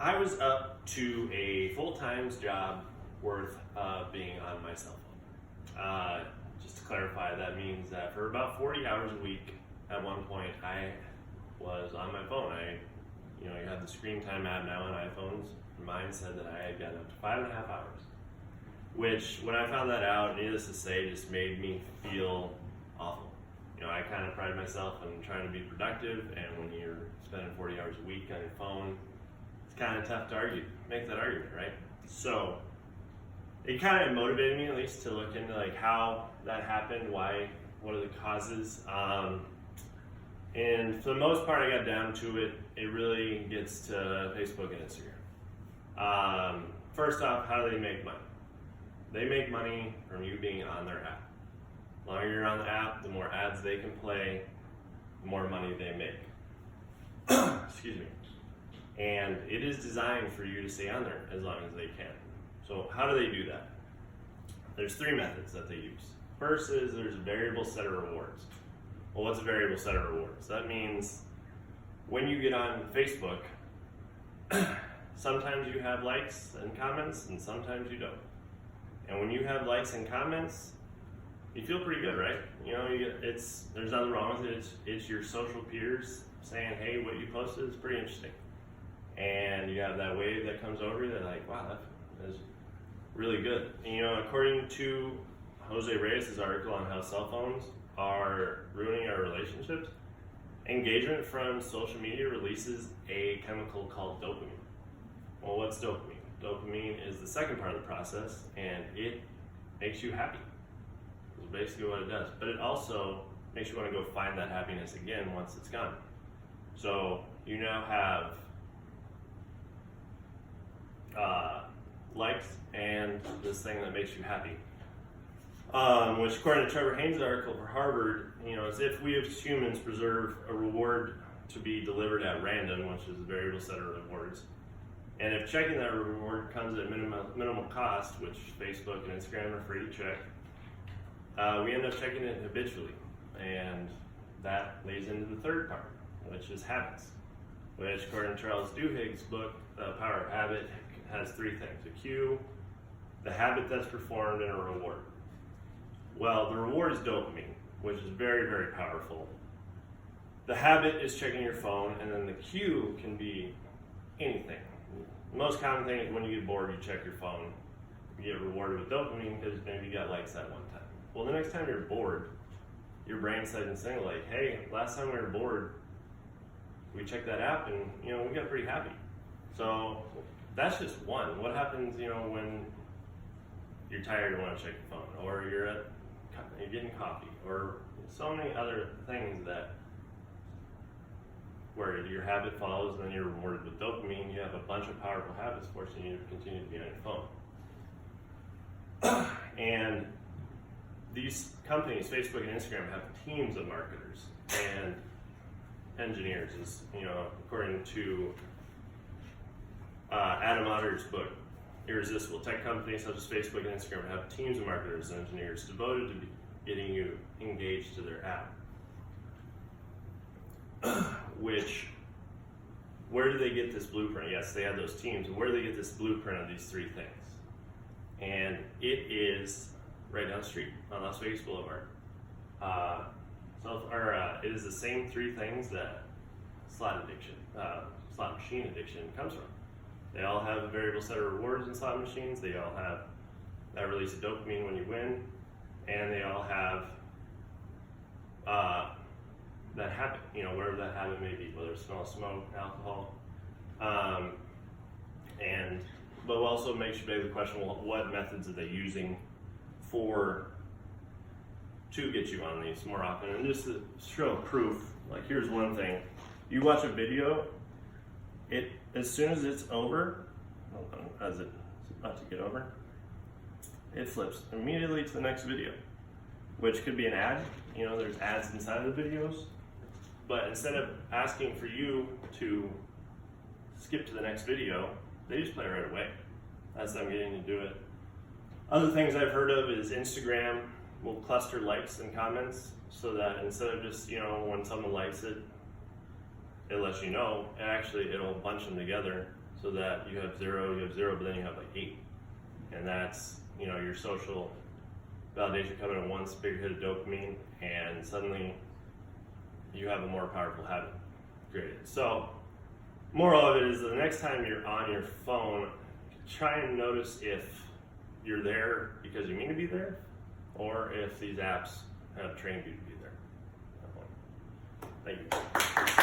I was up to a full-time job worth being on my cell phone. Just to clarify, that means that for about 40 hours a week, at one point, I was on my phone. You have the screen time app now on iPhones. Mine said that I had gotten up to 5.5 hours, which when I found that out, needless to say, just made me feel awful. I kind of pride myself on trying to be productive, and when you're spending 40 hours a week on your phone, it's kind of tough to make that argument, right? So it kind of motivated me at least to look into how that happened, what are the causes. And for the most part, I got down to it. It really gets to Facebook and Instagram. First off, how do they make money? They make money from you being on their app. The longer you're on the app, the more ads they can play, the more money they make. Excuse me. And it is designed for you to stay on there as long as they can. So how do they do that? There's 3 methods that they use. First is there's a variable set of rewards. Well, what's a variable set of rewards? That means when you get on Facebook, sometimes you have likes and comments and sometimes you don't. And when you have likes and comments, you feel pretty good, right? There's nothing wrong with it. It's your social peers saying, hey, what you posted is pretty interesting. And you have that wave that comes over you that wow, that is really good. According to Jose Reyes' article on how cell phones are ruining our relationships, engagement from social media releases a chemical called dopamine. Well, what's dopamine? Dopamine is the second part of the process, and it makes you happy. That's basically what it does. But it also makes you want to go find that happiness again once it's gone. So you now have likes and this thing that makes you happy. Which, according to Trevor Haynes' article for Harvard, is if we as humans preserve a reward to be delivered at random, which is a variable set of rewards, and if checking that reward comes at minimal cost, which Facebook and Instagram are free to check, we end up checking it habitually, and that leads into the third part, which is habits, which, according to Charles Duhigg's book, The Power of Habit, has 3 things: a cue, the habit that's performed, and a reward. Well, the reward is dopamine, which is very, very powerful. The habit is checking your phone, and then the cue can be anything. The most common thing is when you get bored, you check your phone. You get rewarded with dopamine because maybe you got likes that one time. Well, the next time you're bored, your brain said and saying hey, last time we were bored, we checked that app and we got pretty happy. So that's just one. What happens when you're tired and want to check your phone, or you're getting coffee, or so many other things where your habit follows and then you're rewarded with dopamine. You have a bunch of powerful habits forcing you to continue to be on your phone. And these companies, Facebook and Instagram, have teams of marketers and engineers, according to Adam Otter's book, Irresistible. Tech companies such as Facebook and Instagram have teams of marketers and engineers devoted to getting you engaged to their app. Where do they get this blueprint? Yes, they have those teams. Where do they get this blueprint of these 3 things? And it is right down the street on Las Vegas Boulevard. It is the same 3 things that slot machine addiction comes from. They all have a variable set of rewards in slot machines. They all have that release of dopamine when you win, and they all have that habit, wherever that habit may be, whether it's smell, smoke, alcohol. But we'll also make sure to ask the question, well, what methods are they using to get you on these more often? And just to show proof, here's one thing. You watch a video, as soon as it's over, as it's about to get over, it flips immediately to the next video, which could be an ad. There's ads inside of the videos, but instead of asking for you to skip to the next video, they just play right away. That's them getting to do it. Other things I've heard of is Instagram will cluster likes and comments so that instead of just, when someone likes it, it lets you know, and actually it'll bunch them together so that you have zero, but then you have like 8. And that's, you know, your social validation coming in one big hit of dopamine, and suddenly you have a more powerful habit created. So, moral of it is the next time you're on your phone, try and notice if you're there because you mean to be there, or if these apps have trained you to be there. Thank you.